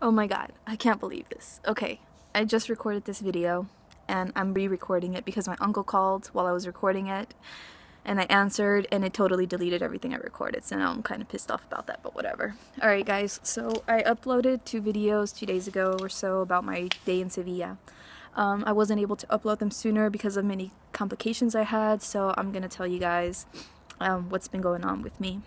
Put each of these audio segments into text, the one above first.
Oh my god, I can't believe this. Okay, I just recorded this video and I'm re-recording it because my uncle called while I was recording it and I answered and it totally deleted everything I recorded, so now I'm kind of pissed off about that, but whatever. Alright guys, so I uploaded 2 videos 2 days ago or so about my day in Sevilla. I wasn't able to upload them sooner because of many complications I had, so I'm gonna tell you guys what's been going on with me.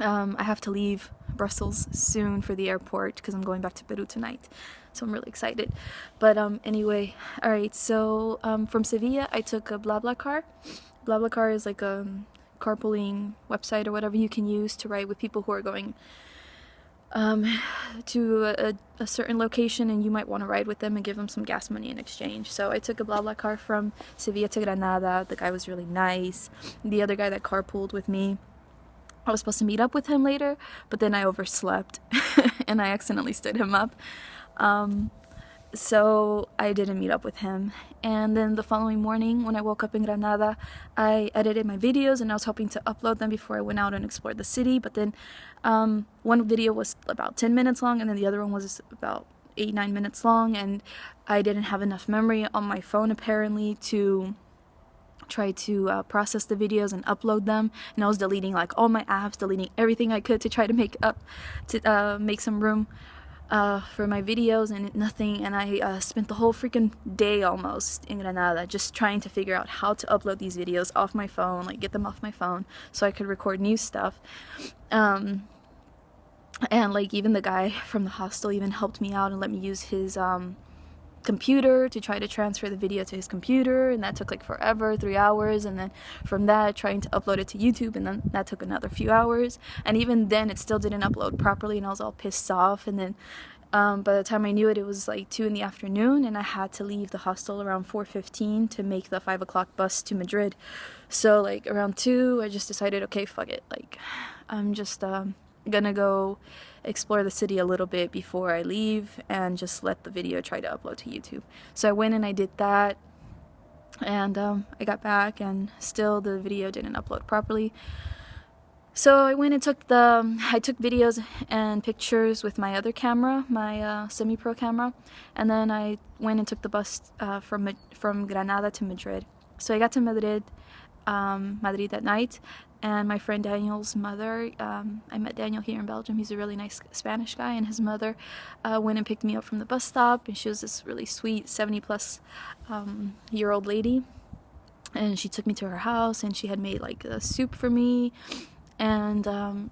I have to leave Brussels soon for the airport because I'm going back to Peru tonight, so I'm really excited. But anyway, alright, so from Sevilla I took a BlaBlaCar. BlaBlaCar is like a carpooling website or whatever you can use to ride with people who are going to a certain location and you might want to ride with them and give them some gas money in exchange. So I took a BlaBlaCar from Sevilla to Granada. The guy was really nice. The other guy that carpooled with me, I was supposed to meet up with him later, but then I overslept and I accidentally stood him up. So I didn't meet up with him. And then the following morning when I woke up in Granada, I edited my videos and I was hoping to upload them before I went out and explored the city. But then one video was about 10 minutes long and then the other one was about 8-9 minutes long, and I didn't have enough memory on my phone apparently to try to process the videos and upload them, and I was deleting like all my apps, deleting everything I could to try to make some room for my videos, and nothing. And I spent the whole freaking day almost in Granada just trying to figure out how to upload these videos off my phone, like get them off my phone so I could record new stuff. And like even the guy from the hostel even helped me out and let me use his computer to try to transfer the video to his computer, and that took like forever, 3 hours, and then from that trying to upload it to YouTube, and then that took another few hours, and even then it still didn't upload properly and I was all pissed off. And then by the time I knew it, it was like 2 in the afternoon and I had to leave the hostel around 4:15 to make the 5 o'clock bus to Madrid. So like around 2 I just decided, okay, fuck it, like I'm just gonna go explore the city a little bit before I leave and just let the video try to upload to YouTube. So I went and I did that, and I got back and still the video didn't upload properly. So I went and took videos and pictures with my other camera, my semi-pro camera, and then I went and took the bus from Granada to Madrid. So I got to Madrid that night, and my friend Daniel's mother, I met Daniel here in Belgium, he's a really nice Spanish guy, and his mother went and picked me up from the bus stop, and she was this really sweet 70+ year old lady, and she took me to her house and she had made like a soup for me, and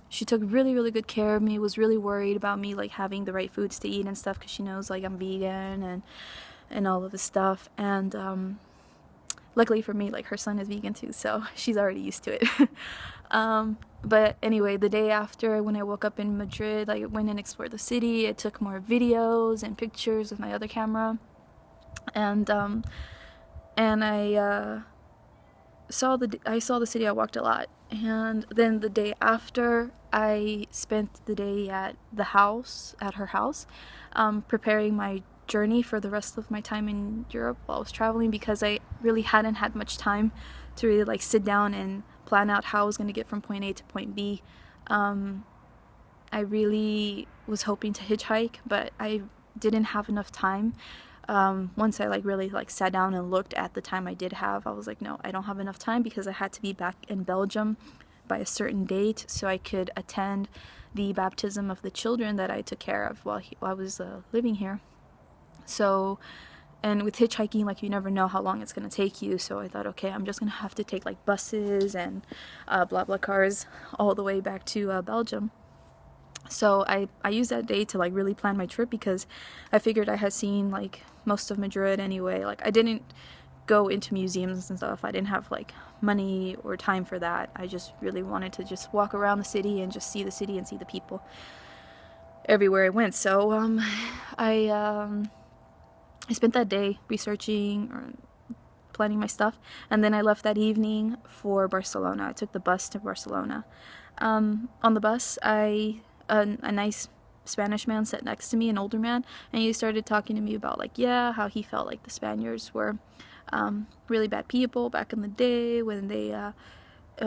she took really good care of me, was really worried about me like having the right foods to eat and stuff because she knows like I'm vegan and all of this stuff. And luckily for me, like her son is vegan too, so she's already used to it. But anyway, the day after, when I woke up in Madrid, I went and explored the city. I took more videos and pictures with my other camera, and I saw the city. I walked a lot, and then the day after, I spent the day at her house, preparing my journey for the rest of my time in Europe while I was traveling, because I really hadn't had much time to really like sit down and plan out how I was going to get from point A to point B. I really was hoping to hitchhike, but I didn't have enough time. Once I like really like sat down and looked at the time I did have, I was like, no, I don't have enough time, because I had to be back in Belgium by a certain date so I could attend the baptism of the children that I took care of while I was living here. So, and with hitchhiking, like you never know how long it's going to take you, so I thought, okay, I'm just going to have to take like buses and BlaBlaCars all the way back to Belgium. So I used that day to like really plan my trip, because I figured I had seen like most of Madrid anyway. Like I didn't go into museums and stuff, I didn't have like money or time for that. I just really wanted to just walk around the city and just see the city and see the people everywhere I went. So I spent that day researching or planning my stuff, and then I left that evening for Barcelona. I took the bus to Barcelona. On the bus, a nice Spanish man sat next to me, an older man, and he started talking to me about like, yeah, how he felt like the Spaniards were really bad people back in the day when they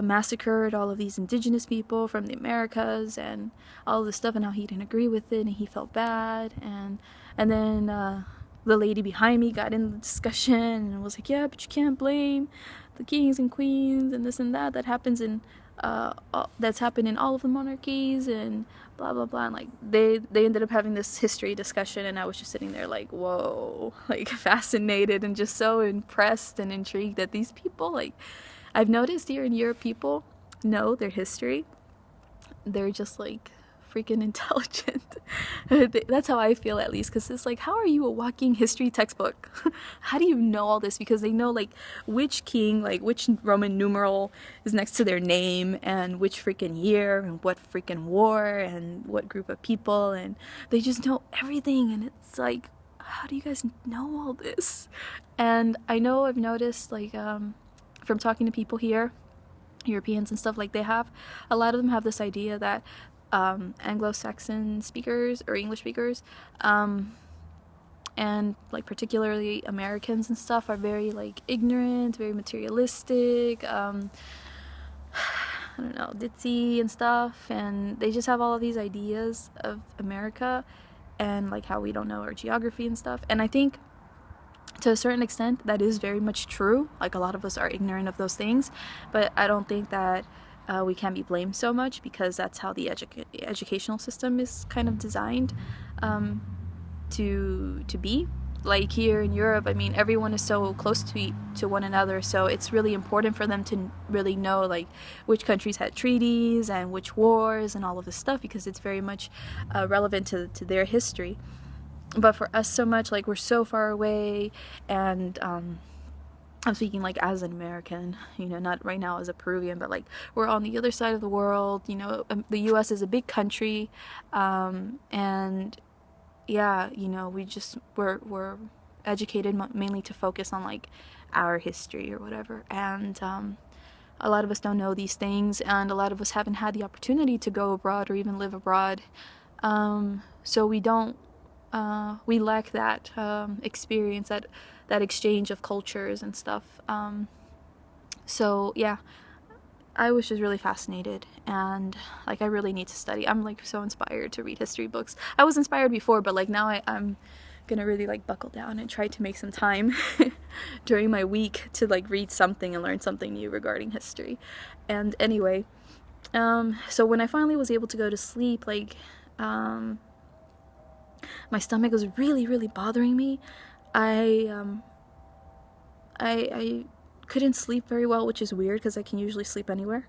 massacred all of these indigenous people from the Americas and all of this stuff, and how he didn't agree with it and he felt bad. And then the lady behind me got in the discussion and was like, yeah, but you can't blame the kings and queens and this and that happens in that's happened in all of the monarchies and blah blah blah. And like they ended up having this history discussion, and I was just sitting there like, whoa, like fascinated and just so impressed and intrigued that these people, like, I've noticed here in Europe, people know their history. They're just like freaking intelligent. That's how I feel, at least, because it's like, how are you a walking history textbook? How do you know all this? Because they know like which king, like which Roman numeral is next to their name, and which freaking year, and what freaking war, and what group of people, and they just know everything. And it's like, how do you guys know all this? And I know I've noticed, like, from talking to people here, Europeans and stuff, like a lot of them have this idea that Anglo-Saxon speakers or English speakers, and like particularly Americans and stuff, are very like ignorant, very materialistic, I don't know, ditzy and stuff, and they just have all of these ideas of America and like how we don't know our geography and stuff. And I think to a certain extent that is very much true. Like, a lot of us are ignorant of those things, but I don't think that we can be blamed so much, because that's how the educational system is kind of designed to be. Like here in Europe, I mean, everyone is so close to one another, so it's really important for them to really know like which countries had treaties and which wars and all of this stuff, because it's very much relevant to their history. But for us, so much, like, we're so far away, and I'm speaking like as an American, you know, not right now as a Peruvian, but like we're on the other side of the world, you know. The US is a big country, and yeah, you know, we're educated mainly to focus on like our history or whatever, and a lot of us don't know these things, and a lot of us haven't had the opportunity to go abroad or even live abroad, so we lack that experience, that exchange of cultures and stuff. So yeah, I was just really fascinated, and like I really need to study. I'm like so inspired to read history books. I was inspired before, but like now I'm gonna really like buckle down and try to make some time during my week to like read something and learn something new regarding history. And anyway, so when I finally was able to go to sleep, like my stomach was really, really bothering me. I couldn't sleep very well, which is weird because I can usually sleep anywhere.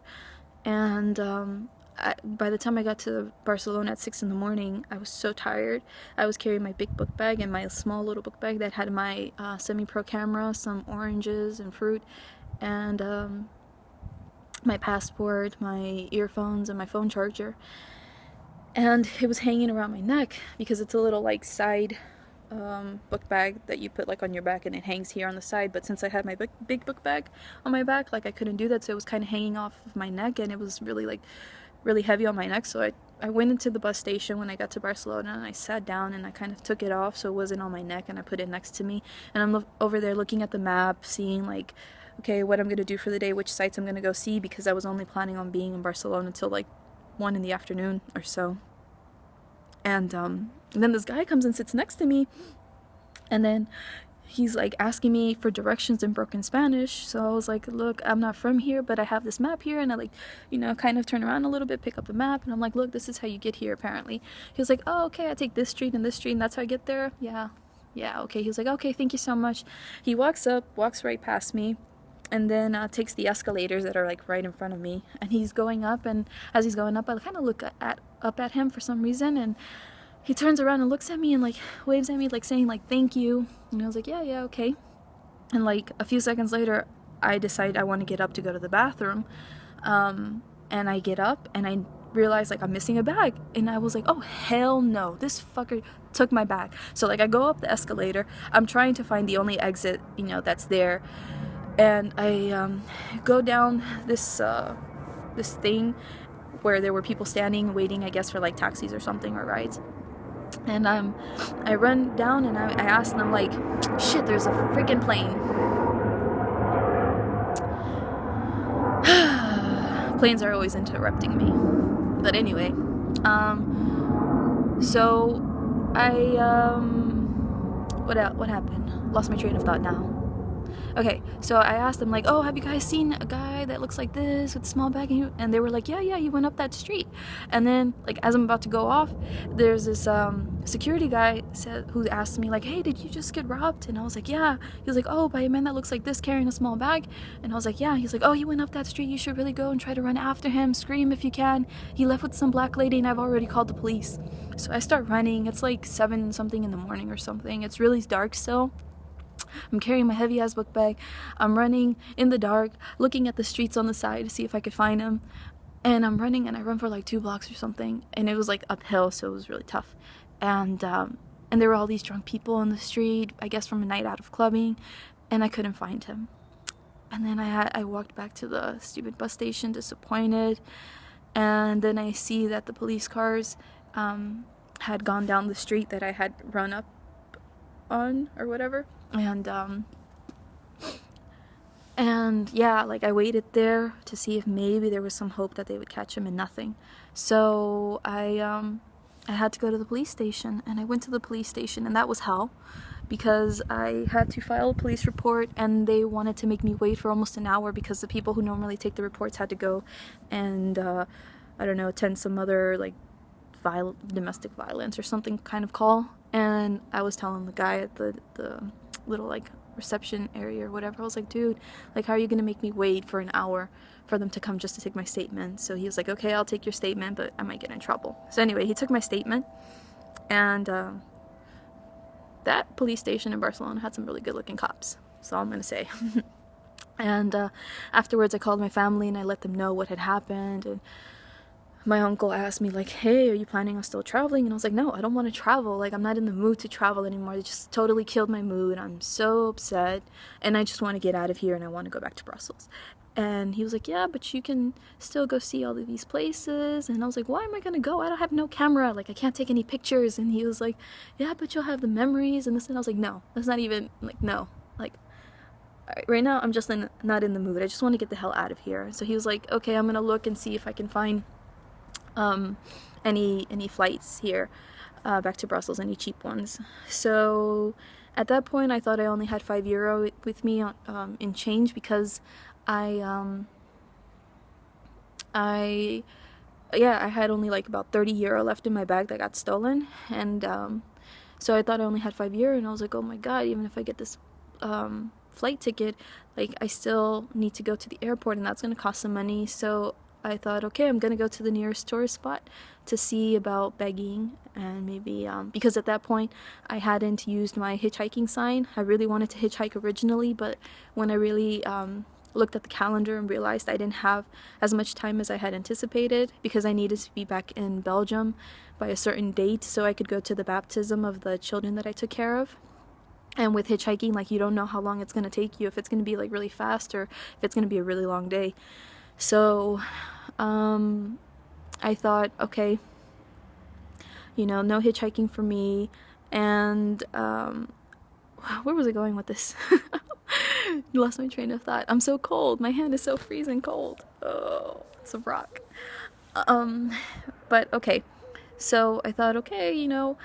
And by the time I got to Barcelona at 6 in the morning, I was so tired. I was carrying my big book bag and my small little book bag that had my semi-pro camera, some oranges and fruit, and my passport, my earphones, and my phone charger. And it was hanging around my neck because it's a little like side book bag that you put like on your back, and it hangs here on the side. But since I had my big book bag on my back, like I couldn't do that, so it was kind of hanging off of my neck, and it was really heavy on my neck. So I went into the bus station when I got to Barcelona, and I sat down and I kind of took it off so it wasn't on my neck, and I put it next to me, and I'm over there looking at the map, seeing like, okay, what I'm gonna do for the day, which sites I'm gonna go see, because I was only planning on being in Barcelona until like 1 in the afternoon or so. And then this guy comes and sits next to me, and then he's like asking me for directions in broken Spanish. So I was like, look, I'm not from here, but I have this map here. And I like, you know, kind of turn around a little bit, pick up the map, and I'm like, look, this is how you get here apparently. He was like, oh, okay, I take this street and this street, and that's how I get there. Yeah, okay. He was like, okay, thank you so much. He walks right past me, and then takes the escalators that are like right in front of me, and he's going up, and as he's going up, I kind of look up at him for some reason, and he turns around and looks at me and like waves at me, like saying like thank you, and I was like, yeah, okay. And like a few seconds later, I decide I want to get up to go to the bathroom, and I get up and I realize like I'm missing a bag, and I was like, oh hell no, this fucker took my bag. So like I go up the escalator, I'm trying to find the only exit, you know, that's there, and I go down this thing where there were people standing waiting, I guess, for like taxis or something, or rides. And I run down and I ask them like, shit, there's a freaking plane. Planes are always interrupting me. But anyway, so I what happened? Lost my train of thought now. Okay, so I asked them, like, oh, have you guys seen a guy that looks like this with a small bag? And they were like, yeah, he went up that street. And then, like, as I'm about to go off, there's this security guy who asked me, like, hey, did you just get robbed? And I was like, yeah. He was like, oh, by a man that looks like this carrying a small bag? And I was like, yeah. He's like, oh, he went up that street. You should really go and try to run after him. Scream if you can. He left with some black lady and I've already called the police. So I start running. It's like 7 something in the morning or something. It's really dark still. I'm carrying my heavy ass book bag. I'm running in the dark, looking at the streets on the side to see if I could find him. And I'm running, and I run for like 2 blocks or something. And it was like uphill, so it was really tough. And there were all these drunk people on the street, I guess from a night out of clubbing, and I couldn't find him. And then I walked back to the stupid bus station, disappointed. And then I see that the police cars had gone down the street that I had run up on or whatever. And yeah, like I waited there to see if maybe there was some hope that they would catch him, and nothing. So I had to go to the police station, and I went to the police station, and that was hell because I had to file a police report, and they wanted to make me wait for almost an hour because the people who normally take the reports had to go and I don't know, attend some other like domestic violence or something kind of call. And I was telling the guy at the little like reception area or whatever, I was like, dude, like, how are you gonna make me wait for an hour for them to come just to take my statement? So he was like, okay, I'll take your statement, but I might get in trouble. So anyway, he took my statement, and that police station in Barcelona had some really good looking cops, that's all I'm gonna say. And afterwards I called my family and I let them know what had happened. And my uncle asked me, like, hey, are you planning on still traveling? And I was like, no, I don't want to travel. Like, I'm not in the mood to travel anymore. It just totally killed my mood. I'm so upset. And I just want to get out of here and I want to go back to Brussels. And he was like, yeah, but you can still go see all of these places. And I was like, why am I going to go? I don't have no camera. Like, I can't take any pictures. And he was like, yeah, but you'll have the memories and this. And I was like, no, that's not even, like, no. Like, right now, I'm just not in the mood. I just want to get the hell out of here. So he was like, okay, I'm going to look and see if I can find any flights here back to Brussels, any cheap ones. So at that point I thought I only had €5 with me in change because I had only like about €30 left in my bag that got stolen. And so I thought I only had €5, and I was like, oh my god, even if I get this flight ticket, like, I still need to go to the airport and that's gonna cost some money. So I thought, okay, I'm gonna go to the nearest tourist spot to see about begging, and maybe because at that point I hadn't used my hitchhiking sign. I really wanted to hitchhike originally, but when I really looked at the calendar and realized I didn't have as much time as I had anticipated, because I needed to be back in Belgium by a certain date so I could go to the baptism of the children that I took care of. And with hitchhiking, like, you don't know how long it's gonna take you, if it's gonna be like really fast or if it's gonna be a really long day. So I thought, okay, you know, no hitchhiking for me. And where was I going with this? Lost my train of thought. I'm so cold. My hand is so freezing cold. Oh, it's a rock. But okay, so I thought, okay, you know,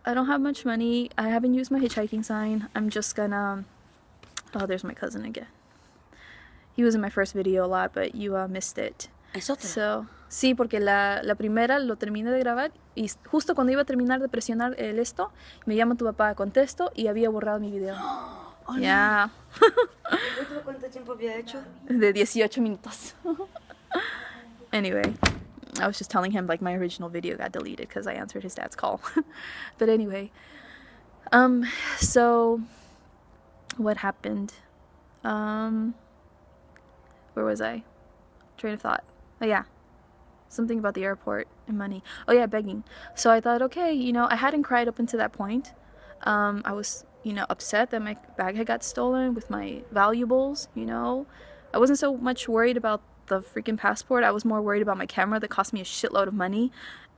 I don't have much money. I haven't used my hitchhiking sign. I'm just gonna... Oh, there's my cousin again. He was in my first video a lot, but you missed it. ¿Es otra? So, sí, porque la primera lo terminé de grabar y justo cuando iba a terminar de presionar el esto, me llama tu papá, contesto y había borrado mi video. Oh, Ya. No. ¿Cuánto tiempo había hecho? De 18 minutos. Anyway, I was just telling him, like, my original video got deleted because I answered his dad's call. But anyway, so what happened? Where was I? Train of thought. Oh yeah, something about the airport and money. Oh yeah, begging. So I thought, okay, you know, I hadn't cried up until that point. I was, you know, upset that my bag had got stolen with my valuables, you know. I wasn't so much worried about the freaking passport. I was more worried about my camera that cost me a shitload of money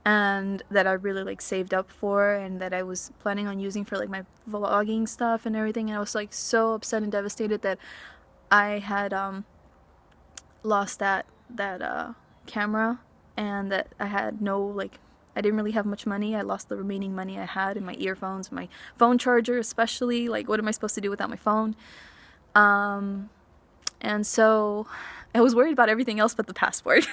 and that I really, like, saved up for and that I was planning on using for, like, my vlogging stuff and everything. And I was, like, so upset and devastated that I had lost that camera, and that I had no, like, I didn't really have much money. I lost the remaining money I had in my earphones, my phone charger especially. Like, what am I supposed to do without my phone? And so I was worried about everything else but the passport.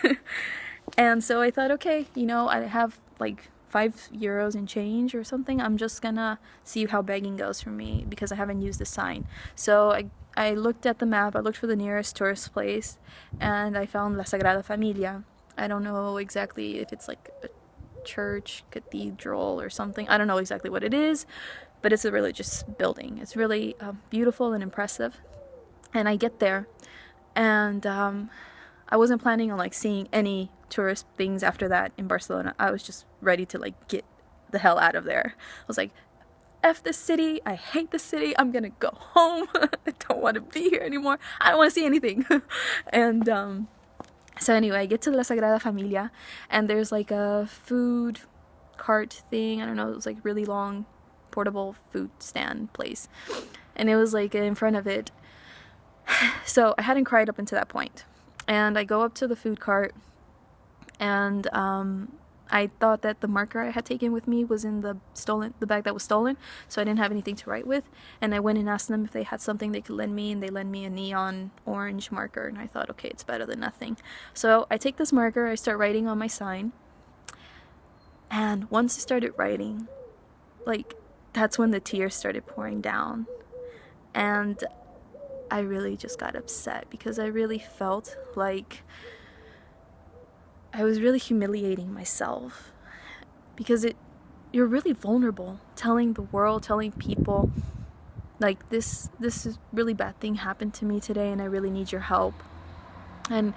And so I thought, okay, you know, I have like €5 and change or something. I'm just gonna see how begging goes for me because I haven't used the sign. So I looked at the map, I looked for the nearest tourist place, and I found La Sagrada Familia. I don't know exactly if it's like a church, cathedral, or something. I don't know exactly what it is, but it's a religious building. It's really beautiful and impressive. And I get there, and I wasn't planning on like seeing any tourist things after that in Barcelona. I was just ready to like get the hell out of there. I was like, F this city, I hate the city, I'm gonna go home. I don't want to be here anymore, I don't want to see anything. And so anyway, I get to La Sagrada Familia, and there's like a food cart thing. I don't know, it was like really long portable food stand place, and it was like in front of it. So I hadn't cried up until that point, and I go up to the food cart, and I thought that the marker I had taken with me was in the bag that was stolen, so I didn't have anything to write with. And I went and asked them if they had something they could lend me, and they lent me a neon orange marker, and I thought, okay, it's better than nothing. So I take this marker, I start writing on my sign, and once I started writing, like, that's when the tears started pouring down. And I really just got upset because I really felt like I was really humiliating myself, because you're really vulnerable telling the world, telling people like this is really bad thing happened to me today and I really need your help. And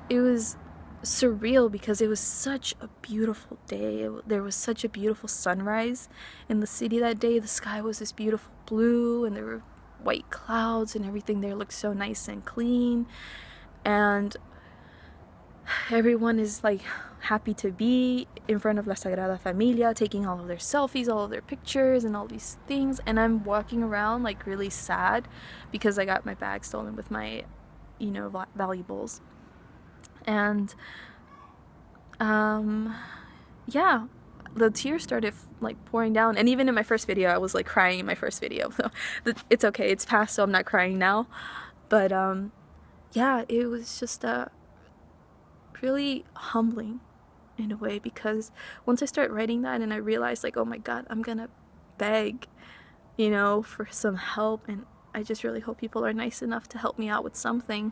it was surreal because it was such a beautiful day. There was such a beautiful sunrise in the city that day. The sky was this beautiful blue, and there were white clouds, and everything there looked so nice and clean, and everyone is like happy to be in front of La Sagrada Familia, taking all of their selfies, all of their pictures, and all these things. And I'm walking around like really sad because I got my bag stolen with my, you know, valuables. And yeah, the tears started like pouring down. And even in my first video, I was like crying in my first video. So it's okay, it's past, so I'm not crying now. But yeah, it was just really humbling in a way, because once I start writing that and I realized like, oh my god, I'm gonna beg, you know, for some help, and I just really hope people are nice enough to help me out with something.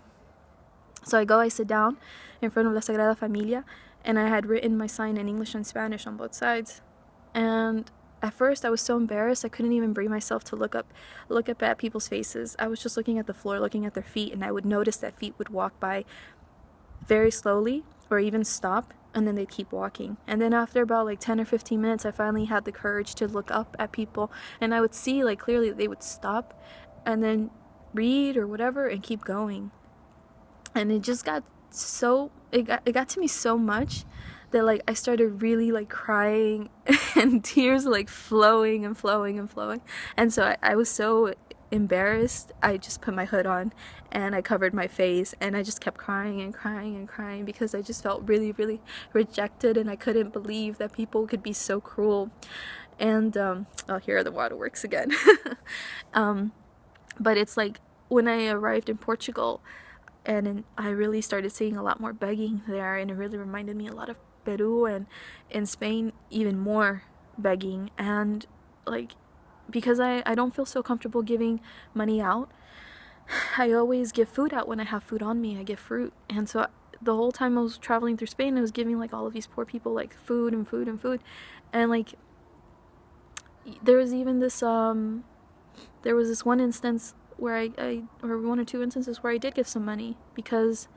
So I sit down in front of La Sagrada Familia, and I had written my sign in English and Spanish on both sides. And at first I was so embarrassed I couldn't even bring myself to look up at people's faces. I was just looking at the floor, looking at their feet, and I would notice that feet would walk by very slowly or even stop, and then they'd keep walking. And then after about like 10 or 15 minutes, I finally had the courage to look up at people, and I would see like clearly that they would stop and then read or whatever and keep going. And it just got so, it got to me so much that like I started really like crying and tears like flowing and flowing and flowing. And so I was so embarrassed, I just put my hood on and I covered my face, and I just kept crying and crying and crying because I just felt really, really rejected, and I couldn't believe that people could be so cruel. And oh, here are the waterworks again. But it's like when I arrived in Portugal, and I really started seeing a lot more begging there, and it really reminded me a lot of Peru, and in Spain even more begging. And like, because I don't feel so comfortable giving money out, I always give food out. When I have food on me, I give fruit. And so the whole time I was traveling through Spain, I was giving like all of these poor people like food and food and food. And like there was even this there was this one instance where I or one or two instances where I did give some money, because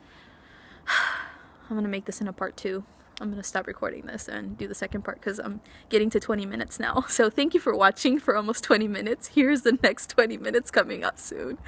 I'm gonna make this in a part 2. I'm gonna stop recording this and do the second part because I'm getting to 20 minutes now. So thank you for watching for almost 20 minutes. Here's the next 20 minutes coming up soon.